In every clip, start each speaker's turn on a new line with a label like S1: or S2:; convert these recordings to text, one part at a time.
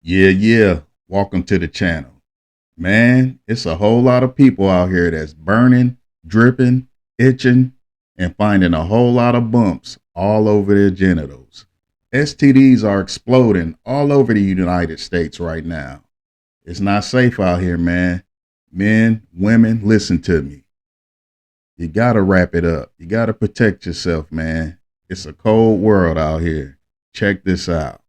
S1: Yeah. Welcome to the channel. Man, it's a whole lot of people out here that's burning, dripping, itching, and finding a whole lot of bumps all over their genitals. STDs are exploding all over the United States right now. It's not safe out here, man. Men, women, listen to me. You gotta wrap it up. You gotta protect yourself, man. It's a cold world out here. Check this out.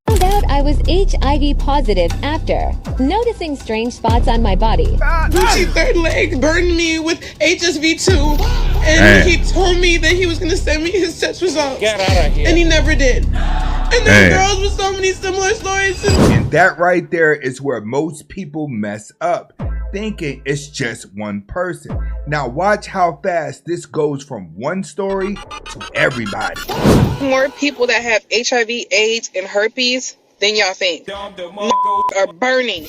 S2: Found out I was HIV positive after noticing strange spots on my body.
S3: Gucci third leg burned me with HSV2, and
S1: Damn.
S3: he told me that he was gonna send me his test results.
S4: Get out of here.
S3: And he never did. And there
S1: Damn.
S3: are girls with so many similar stories.
S5: And that right there is where most people mess up, thinking it's just one person. Now watch how fast this goes from one story to everybody.
S3: More people that have HIV, AIDS, and herpes than y'all think are burning.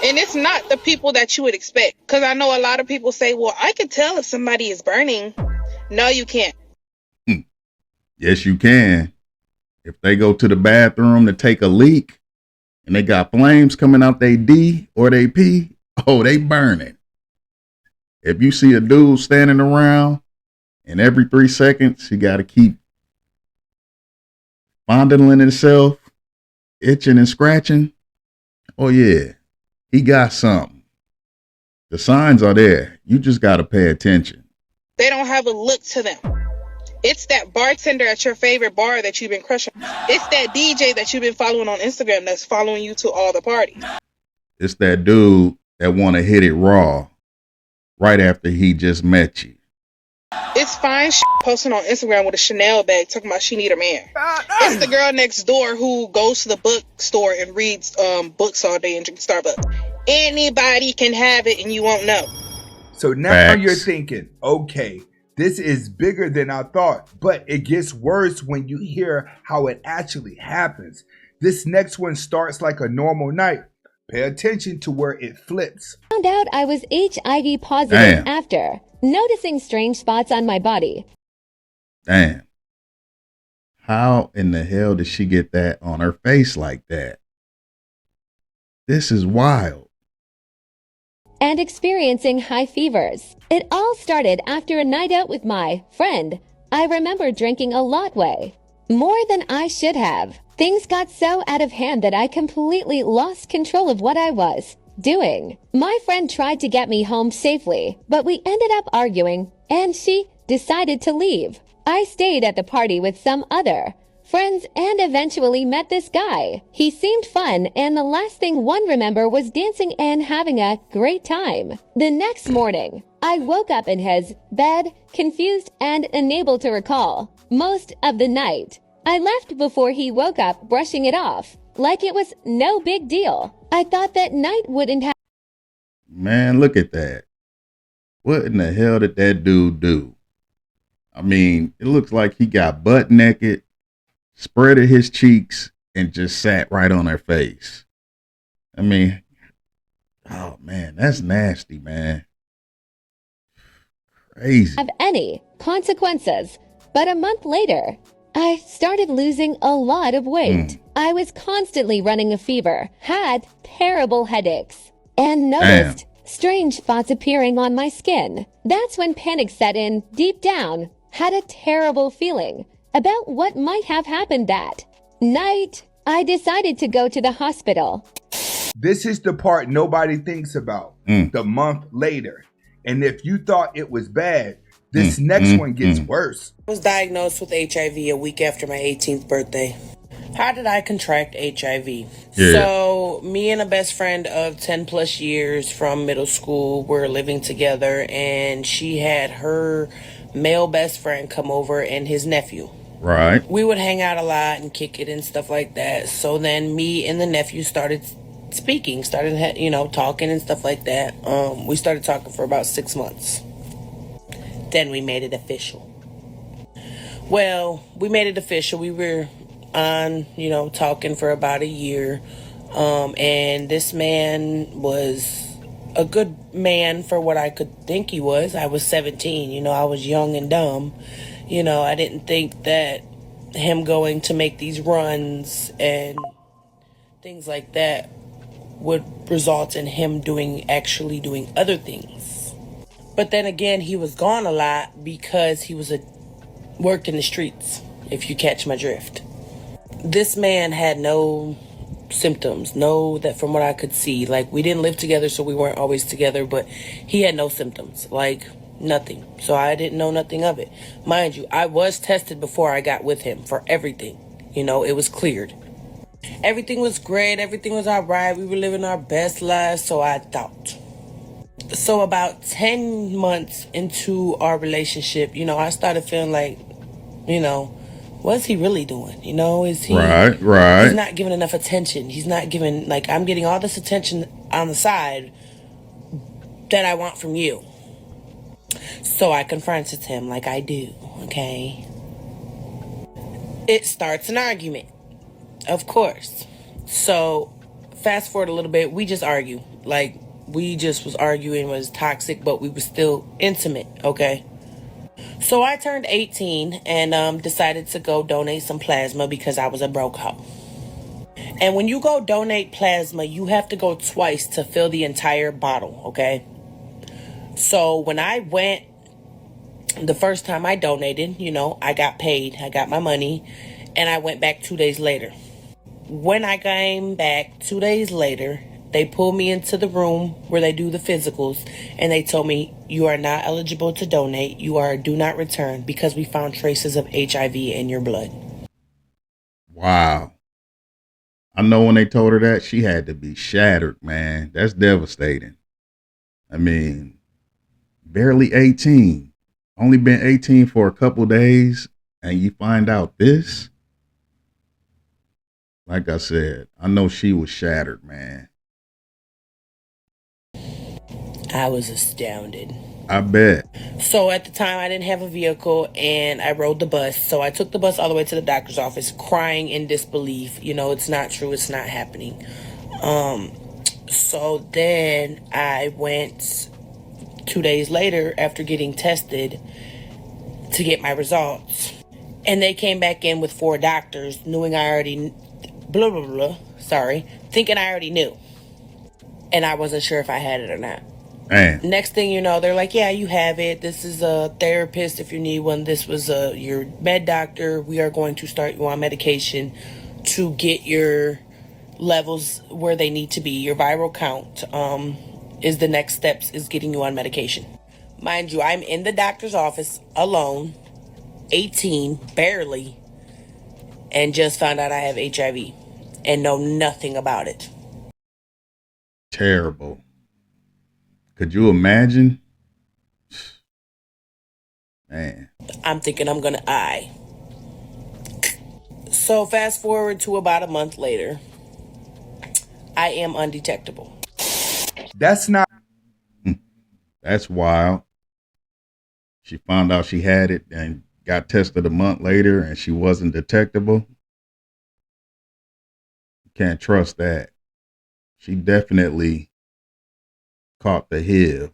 S3: And it's not the people that you would expect. Because I know a lot of people say, well, I can tell if somebody is burning. No, you can't.
S1: Yes, you can. If they go to the bathroom to take a leak and they got flames coming out they D or they P, oh, they burning. If you see a dude standing around and every 3 seconds he got to keep fondling himself, itching and scratching, oh yeah, he got something. The signs are there. You just got to pay attention.
S3: They don't have a look to them. It's that bartender at your favorite bar that you've been crushing. It's that DJ that you've been following on Instagram that's following you to all the parties.
S1: It's that dude that want to hit it raw right after he just met you.
S3: It's fine posting on Instagram with a Chanel bag talking about she need a man. It's the girl next door who goes to the bookstore and reads books all day and drinks Starbucks. Anybody can have it and you won't know.
S5: So now
S1: Facts.
S5: you're thinking, okay, this is bigger than I thought, but it gets worse when you hear how it actually happens. This next one starts like a normal night. Pay attention to where it flips.
S2: Found out I was HIV positive
S1: Damn.
S2: after noticing strange spots on my body.
S1: Damn. How in the hell did she get that on her face like that? This is wild.
S2: And experiencing high fevers. It all started after a night out with my friend. I remember drinking a lot way. More than I should have. Things got so out of hand that I completely lost control of what I was doing. My friend tried to get me home safely, but we ended up arguing, and she decided to leave. I stayed at the party with some other friends and eventually met this guy. He seemed fun, and the last thing one remember was dancing and having a great time. The next morning, I woke up in his bed, confused and unable to recall most of the night. I left before he woke up, brushing it off like it was no big deal. I thought that night wouldn't have.
S1: Man, look at that. What in the hell did that dude do? I mean, it looks like he got butt naked, spreaded his cheeks, and just sat right on her face. I mean, oh man, that's nasty, man. Crazy.
S2: Have any consequences. But a month later, I started losing a lot of weight. I was constantly running a fever, had terrible headaches, and noticed strange spots appearing on my skin. That's when panic set in. Deep down, had a terrible feeling about what might have happened that night. I decided to go to the hospital.
S5: This is the part nobody thinks about. The month later. And if you thought it was bad, this next one gets worse.
S4: I was diagnosed with HIV a week after my 18th birthday. How did I contract HIV?
S1: Yeah.
S4: So me and a best friend of 10 plus years from middle school were living together, and she had her male best friend come over and his nephew.
S1: Right.
S4: We would hang out a lot and kick it and stuff like that. So then me and the nephew started speaking, talking and stuff like that. We started talking for about 6 months. Then we made it official. Well, we made it official. We were on, talking for about a year. And this man was a good man for what I could think he was. I was 17, I was young and dumb. I didn't think that him going to make these runs and things like that would result in him actually doing other things. But then again, he was gone a lot because he worked in the streets, if you catch my drift. This man had no symptoms, that from what I could see. Like, we didn't live together, so we weren't always together, but he had no symptoms, like nothing. So I didn't know nothing of it. Mind you, I was tested before I got with him for everything. It was cleared. Everything was great, everything was all right. We were living our best lives, so I thought. So about 10 months into our relationship, I started feeling like, what's he really doing? Is he
S1: Right.
S4: He's not giving enough attention. He's not giving, like, I'm getting all this attention on the side that I want from you. So I confronted him like I do, okay? It starts an argument, of course. So fast forward a little bit, we just argue. Like, we just was arguing, was toxic, but we were still intimate, okay? So I turned 18 and decided to go donate some plasma because I was a broke hoe. And when you go donate plasma, you have to go twice to fill the entire bottle, okay? So when I went, the first time I donated, I got paid. I got my money, and I went back 2 days later. When I came back 2 days later, they pulled me into the room where they do the physicals, and they told me, you are not eligible to donate. You are a do not return because we found traces of HIV in your blood.
S1: Wow. I know when they told her that, she had to be shattered, man. That's devastating. I mean, barely 18. Only been 18 for a couple days, and you find out this? Like I said, I know she was shattered, man.
S4: I was astounded.
S1: I bet.
S4: So at the time, I didn't have a vehicle, and I rode the bus. So I took the bus all the way to the doctor's office, crying in disbelief. It's not true. It's not happening. So then I went 2 days later after getting tested to get my results. And they came back in with 4 doctors, knowing I already, thinking I already knew. And I wasn't sure if I had it or not.
S1: Man.
S4: Next thing you know, they're like, yeah, you have it. This is a therapist if you need one. This was your med doctor. We are going to start you on medication to get your levels where they need to be. Your viral count is the next steps, is getting you on medication. Mind you, I'm in the doctor's office alone, 18, barely, and just found out I have HIV and know nothing about it.
S1: Terrible. Could you imagine? Man.
S4: I'm thinking I'm going to die. So fast forward to about a month later, I am undetectable.
S5: That's not.
S1: That's wild. She found out she had it and got tested a month later and she wasn't detectable. Can't trust that. She definitely caught the HIV.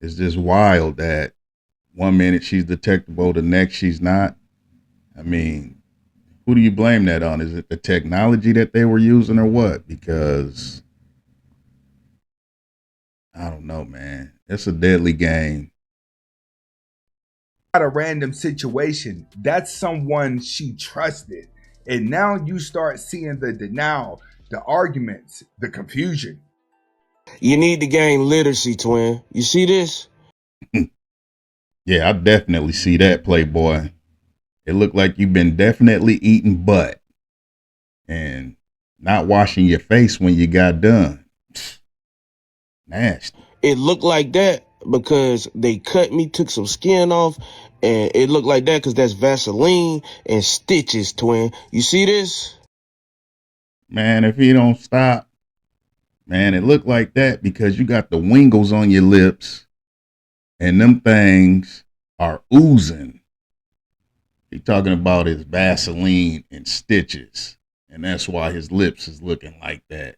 S1: It's just wild that 1 minute she's detectable, the next she's not. I mean, who do you blame that on? Is it the technology that they were using or what? Because I don't know, man. It's a deadly game.
S5: Not a random situation. That's someone she trusted. And now you start seeing the denial, the arguments, the confusion.
S6: You need to gain literacy, twin. You see this?
S1: Yeah, I definitely see that, Playboy. It looked like you've been definitely eating butt and not washing your face when you got done. Nasty.
S6: It looked like that because they cut me, took some skin off, and it looked like that because that's Vaseline and stitches, twin. You see this?
S1: Man, if you don't stop, man, it looked like that because you got the wingles on your lips and them things are oozing. He talking about his Vaseline and stitches, and that's why his lips is looking like that.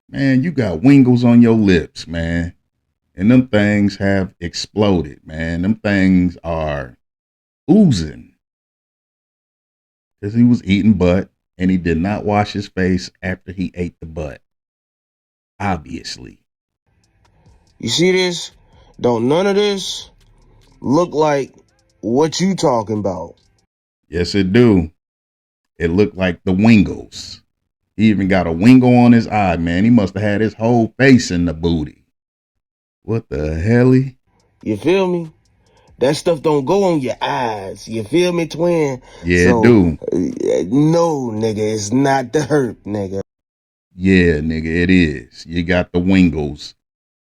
S1: Man, you got wingles on your lips, man. And them things have exploded, man. Them things are oozing because he was eating butt and he did not wash his face after he ate the butt. Obviously.
S6: You see this? Don't none of this look like what you talking about.
S1: Yes, it do. It looked like the Wingles. He even got a wingle on his eye, man. He must have had his whole face in the booty. What the hell?
S6: You feel me? That stuff don't go on your eyes. You feel me, twin?
S1: Yeah, it
S6: So,
S1: do.
S6: no, nigga, it's not the herp, nigga.
S1: Yeah, nigga, it is. You got the Wingles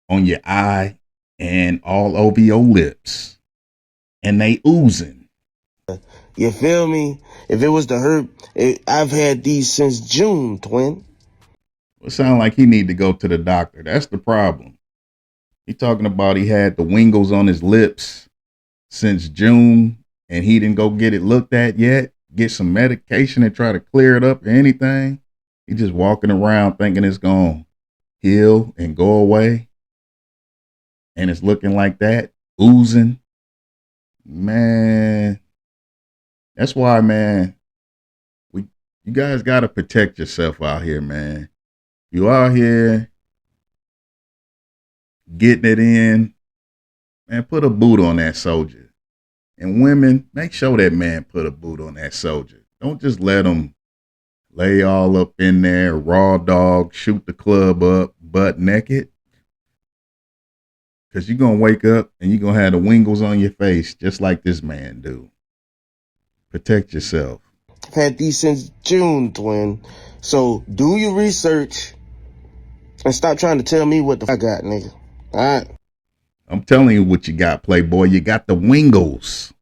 S1: on your eye and all over your lips. And they oozing.
S6: You feel me? If it was the herp, I've had these since June, twin.
S1: It sound like he need to go to the doctor. That's the problem. He talking about he had the Wingles on his lips since June and he didn't go get it looked at yet, get some medication and try to clear it up or anything. He just walking around thinking it's going to heal and go away. And it's looking like that, oozing. Man, that's why, man, you guys got to protect yourself out here, man. You out here getting it in, man, put a boot on that soldier. And women, make sure that man put a boot on that soldier. Don't just let him lay all up in there, raw dog, shoot the club up, butt naked. Because you're going to wake up and you're going to have the Wingles on your face just like this man do. Protect yourself.
S6: I've had these since June, twin. So do your research and stop trying to tell me what the fuck I got, nigga. All right?
S1: I'm telling you what you got, Playboy. You got the Wingles.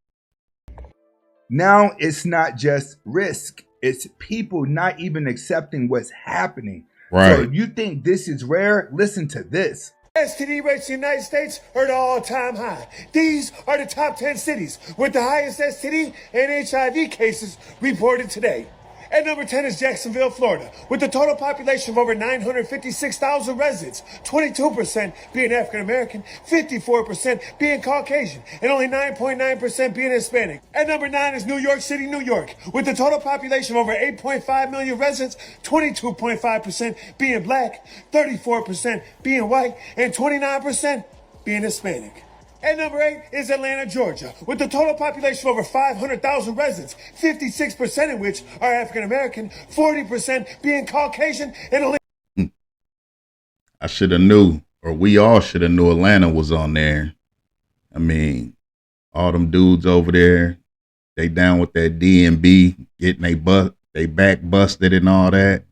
S5: Now it's not just risk. It's people not even accepting what's happening.
S1: Right.
S5: So if you think this is rare, listen to this.
S7: STD rates in the United States are at an all-time high. These are the top 10 cities with the highest STD and HIV cases reported today. At number 10 is Jacksonville, Florida, with a total population of over 956,000 residents, 22% being African American, 54% being Caucasian, and only 9.9% being Hispanic. At number 9 is New York City, New York, with a total population of over 8.5 million residents, 22.5% being black, 34% being white, and 29% being Hispanic. At number 8 is Atlanta, Georgia, with a total population of over 500,000 residents, 56% of which are African American, 40% being Caucasian, and only...
S1: I should have knew, or we all should have knew Atlanta was on there. I mean, all them dudes over there, they down with that D&B, getting they back busted and all that.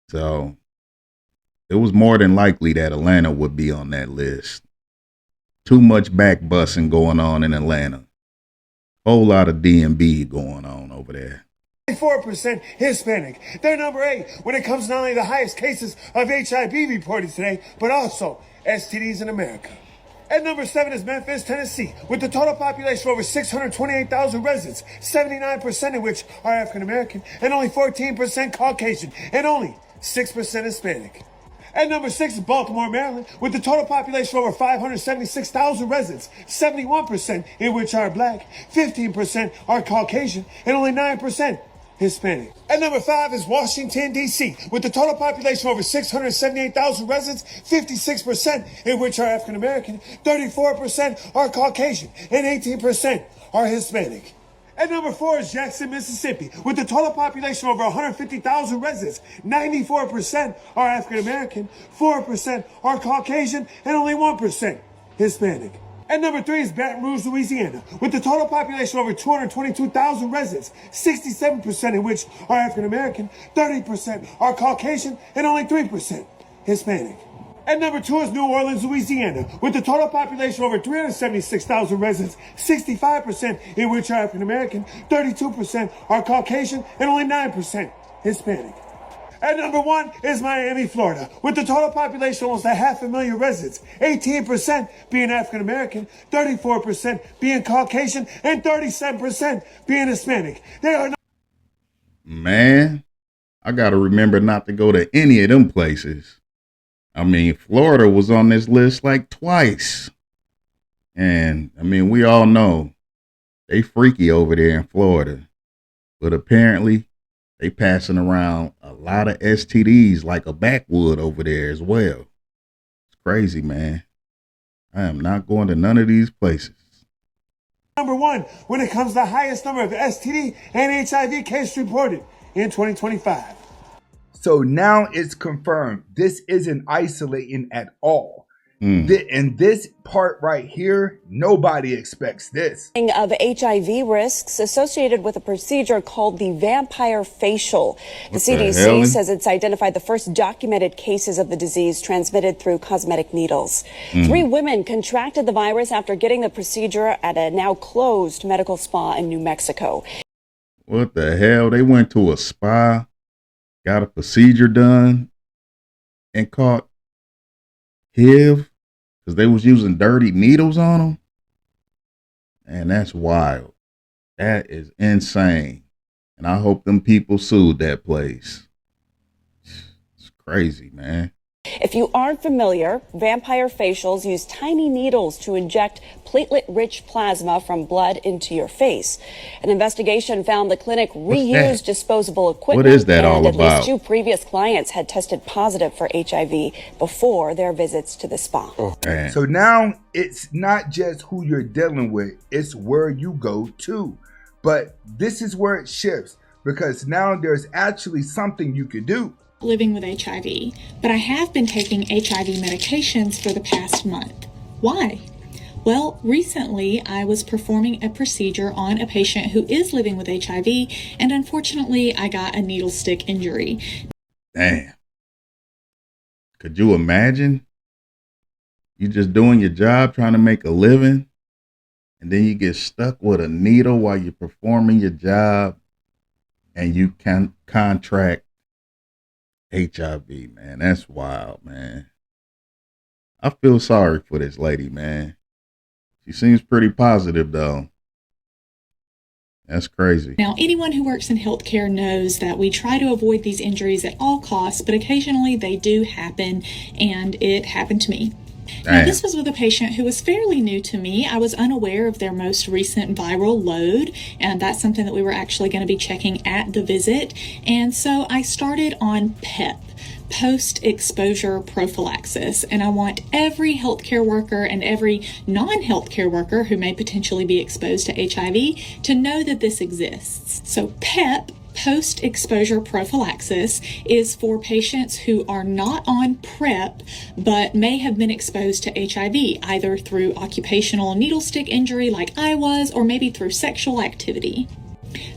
S1: So it was more than likely that Atlanta would be on that list. Too much back busting going on in Atlanta. Whole lot of D&B going on over there.
S7: 4% Hispanic. They're number 8 when it comes to not only the highest cases of HIV reported today, but also STDs in America. At number 7 is Memphis, Tennessee, with a total population of over 628,000 residents, 79% of which are African American, and only 14% Caucasian, and only 6% Hispanic. At number 6 is Baltimore, Maryland, with a total population of over 576,000 residents, 71% in which are black, 15% are Caucasian, and only 9% Hispanic. At number 5 is Washington, D.C., with a total population of over 678,000 residents, 56% in which are African American, 34% are Caucasian, and 18% are Hispanic. At number 4 is Jackson, Mississippi, with a total population of over 150,000 residents. 94% are African American, 4% are Caucasian, and only 1% Hispanic. At number 3 is Baton Rouge, Louisiana, with a total population of over 222,000 residents, 67% in which are African American, 30% are Caucasian, and only 3% Hispanic. At number 2 is New Orleans, Louisiana, with a total population of over 376,000 residents, 65% in which are African American, 32% are Caucasian, and only 9% Hispanic. At number 1 is Miami, Florida, with a total population of almost 500,000 residents, 18% being African American, 34% being Caucasian, and 37% being Hispanic. They are not...
S1: Man, I got to remember not to go to any of them places. I mean, Florida was on this list like twice. And I mean, we all know They freaky over there in Florida. But apparently they passing around a lot of STDs like a backwood over there as well. It's crazy, man. I am not going to none of these places.
S7: Number one when it comes to the highest number of STD and HIV cases reported in 2025.
S5: So now it's confirmed. This isn't isolating at all. And this part right here, nobody expects this.
S8: Of HIV risks associated with a procedure called the vampire facial. The CDC says it's identified the first documented cases of the disease transmitted through cosmetic needles. 3 women contracted the virus after getting the procedure at a now closed medical spa in New Mexico.
S1: What the hell? They went to a spa, got a procedure done, and caught HIV because they was using dirty needles on them. And that's wild. That is insane. And I hope them people sued that place. It's crazy, man.
S8: If you aren't familiar, vampire facials use tiny needles to inject platelet-rich plasma from blood into your face. An investigation found the clinic reused disposable equipment.
S1: What is that all
S8: and
S1: about?
S8: At least 2 previous clients had tested positive for HIV before their visits to the spa.
S5: So now it's not just who you're dealing with, it's where you go to. But this is where it shifts, because now there's actually something you could do.
S9: Living with HIV, but I have been taking HIV medications for the past month. Why? Well, recently I was performing a procedure on a patient who is living with HIV, and unfortunately I got a needle stick injury.
S1: Damn. Could you imagine? You just doing your job, trying to make a living, and then you get stuck with a needle while you're performing your job, and you can contract HIV, man. That's wild, man. I feel sorry for this lady, man. She seems pretty positive, though. That's crazy.
S9: Now, anyone who works in healthcare knows that we try to avoid these injuries at all costs, but occasionally they do happen, and it happened to me. Now, this was with a patient who was fairly new to me. I was unaware of their most recent viral load, and that's something that we were actually going to be checking at the visit. And so I started on PEP, post-exposure prophylaxis. And I want every healthcare worker and every non-healthcare worker who may potentially be exposed to HIV to know that this exists. So PEP, post-exposure prophylaxis, is for patients who are not on PrEP but may have been exposed to HIV, either through occupational needle stick injury like I was, or maybe through sexual activity.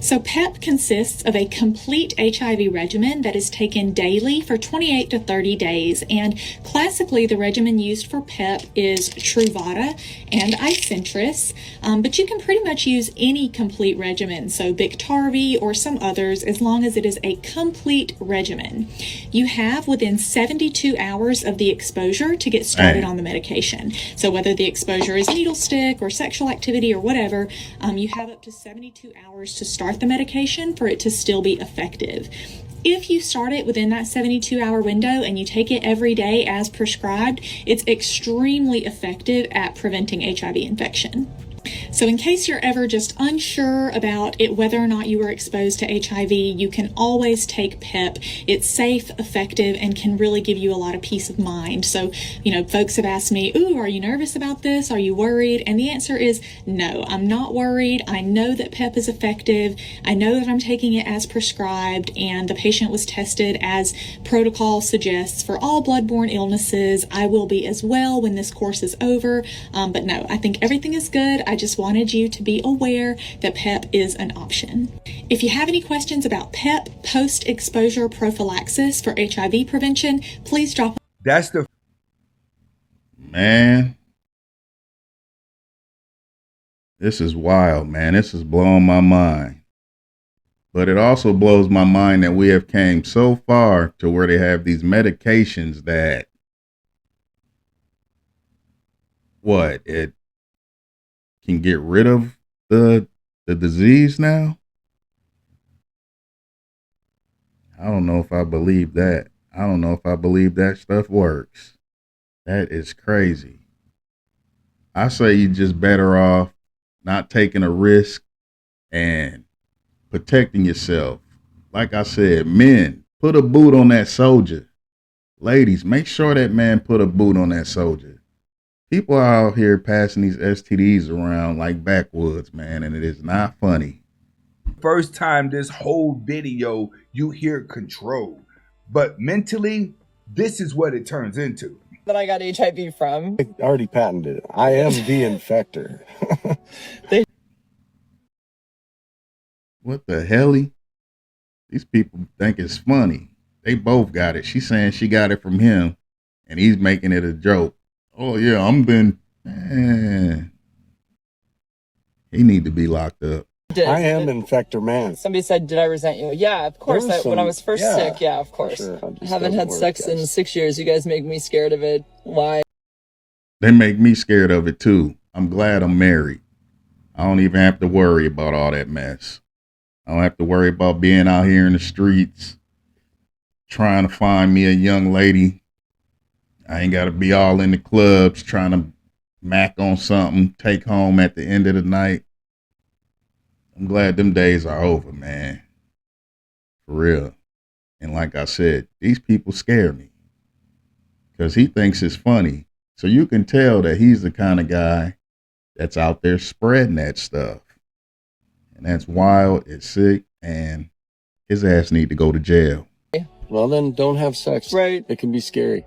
S9: So PEP consists of a complete HIV regimen that is taken daily for 28 to 30 days. And classically, the regimen used for PEP is Truvada and Icentris, but you can pretty much use any complete regimen, so Biktarvy or some others, as long as it is a complete regimen. You have within 72 hours of the exposure to get started on the medication. So whether the exposure is needle stick or sexual activity or whatever, you have up to 72 hours to start the medication for it to still be effective. If you start it within that 72-hour window and you take it every day as prescribed, it's extremely effective at preventing HIV infection. So in case you're ever just unsure about it, whether or not you were exposed to HIV, you can always take PEP. It's safe, effective, and can really give you a lot of peace of mind. So, folks have asked me, are you nervous about this? Are you worried? And the answer is no, I'm not worried. I know that PEP is effective. I know that I'm taking it as prescribed, and the patient was tested as protocol suggests for all bloodborne illnesses. I will be as well when this course is over. But no, I think everything is good. I just wanted you to be aware that PEP is an option. If you have any questions about PEP, post-exposure prophylaxis for HIV prevention, please drop.
S5: That's the
S1: man. This is wild, man. This is blowing my mind. But it also blows my mind that we have came so far to where they have these medications that it can get rid of the disease now. I don't know if I believe that. I don't know if I believe that stuff works. That is crazy. I say you're just better off not taking a risk and protecting yourself. Like I said, men, put a boot on that soldier. Ladies, make sure that man put a boot on that soldier. People are out here passing these STDs around like backwoods, man, and it is not funny.
S5: First time this whole video, you hear control. But mentally, this is what it turns into.
S10: That I got HIV from.
S11: I already patented it. I am the infector.
S1: What the hell? These people think it's funny. They both got it. She's saying she got it from him, and he's making it a joke. Oh, yeah, man. He need to be locked up.
S11: I am infector man.
S10: Somebody said, did I resent you? Yeah, of course. When I was first sick, yeah, of course.
S11: Sure,
S10: I haven't had sex in 6 years. You guys make me scared of it. Why?
S1: They make me scared of it, too. I'm glad I'm married. I don't even have to worry about all that mess. I don't have to worry about being out here in the streets trying to find me a young lady. I ain't got to be all in the clubs trying to mac on something, take home at the end of the night. I'm glad them days are over, man. For real. And like I said, these people scare me because he thinks it's funny. So you can tell that he's the kind of guy that's out there spreading that stuff. And that's wild, it's sick, and his ass need to go to jail.
S11: Well, then don't have sex.
S10: Right.
S11: It can be scary.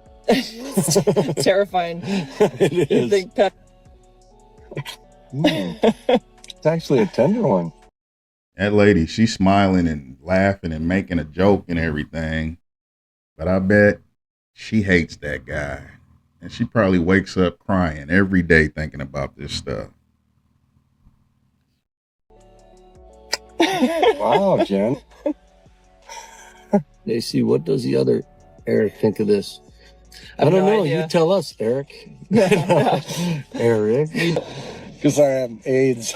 S10: Terrifying.
S11: It is. It's actually a tender one.
S1: That lady, she's smiling and laughing and making a joke and everything. But I bet she hates that guy. And she probably wakes up crying every day thinking about this stuff.
S11: Wow, Jen. AC, what does the other Eric think of this? I don't know.
S10: Idea.
S11: You tell us, Eric. Eric. Because I have AIDS.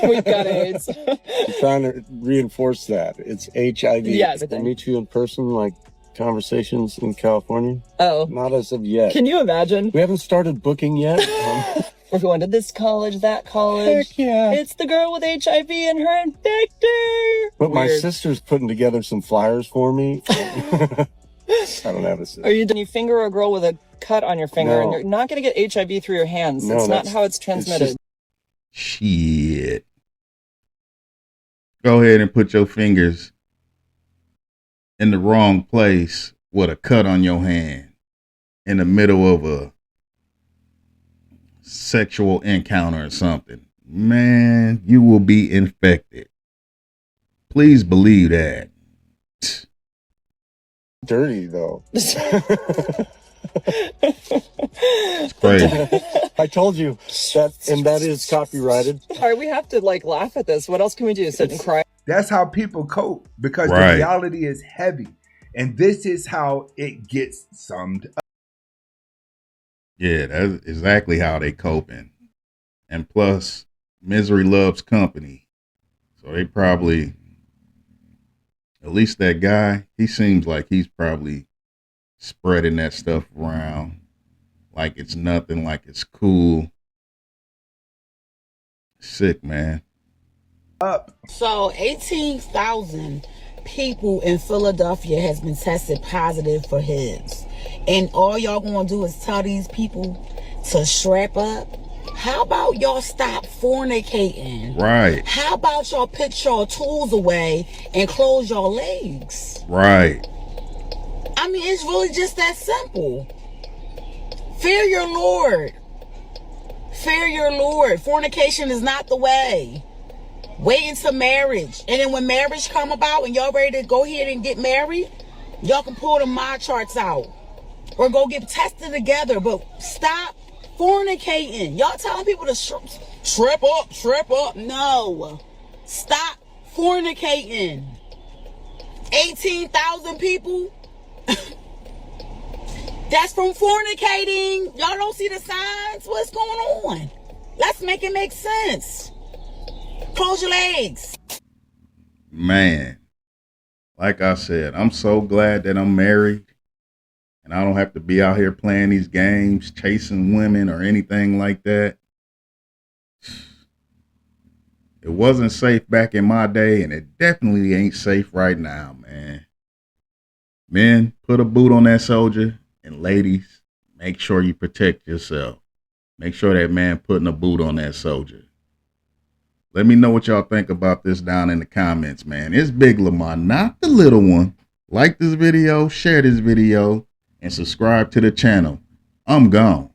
S10: We've got AIDS.
S11: I'm trying to reinforce that. It's HIV.
S10: Yes.
S11: I'll meet you in person, like conversations in California.
S10: Oh.
S11: Not as of yet.
S10: Can you imagine?
S11: We haven't started booking yet.
S10: We're going to this college, that college.
S11: Heck yeah.
S10: It's the girl with HIV and her infector.
S11: But my sister's putting together some flyers for me. I don't have a sister.
S10: You finger a girl with a cut on your finger,
S11: No.
S10: and you're not going to get HIV through your hands.
S11: No,
S10: it's not how it's transmitted.
S1: Shit. Go ahead and put your fingers in the wrong place with a cut on your hand in the middle of a sexual encounter or something. Man, you will be infected. Please believe that.
S11: Dirty, though.
S1: It's crazy.
S11: I told you that, and that is copyrighted.
S10: All right, we have to laugh at this. What else can we do? Sit and cry?
S5: That's how people cope because
S1: Right.
S5: the reality is heavy. And this is how it gets summed up.
S1: Yeah, that's exactly how they coping. And plus, misery loves company. So they probably, at least that guy, he seems like he's probably spreading that stuff around like it's nothing, like it's cool. Sick, man.
S12: So 18,000 people in Philadelphia has been tested positive for HIV. And all y'all gonna do is tell these people to strap up? How about y'all stop fornicating?
S1: Right.
S12: How about y'all put y'all tools away and close y'all legs?
S1: Right.
S12: I mean, it's really just that simple. Fear your Lord. Fear your Lord. Fornication is not the way. Wait until marriage. And then when marriage come about and y'all ready to go ahead and get married, y'all can pull the my charts out. Or go get tested together. But stop fornicating. Y'all telling people to strip up. No. Stop fornicating. 18,000 people? That's from fornicating. Y'all don't see the signs? What's going on? Let's make it make sense. Close your legs.
S1: Man, like I said, I'm so glad that I'm married and I don't have to be out here playing these games, chasing women or anything like that. It wasn't safe back in my day, and it definitely ain't safe right now, man. Men, put a boot on that soldier, and ladies, make sure you protect yourself. Make sure that man putting a boot on that soldier. Let me know what y'all think about this down in the comments, man. It's Big Lamar, not the little one. Like this video, share this video, and subscribe to the channel. I'm gone.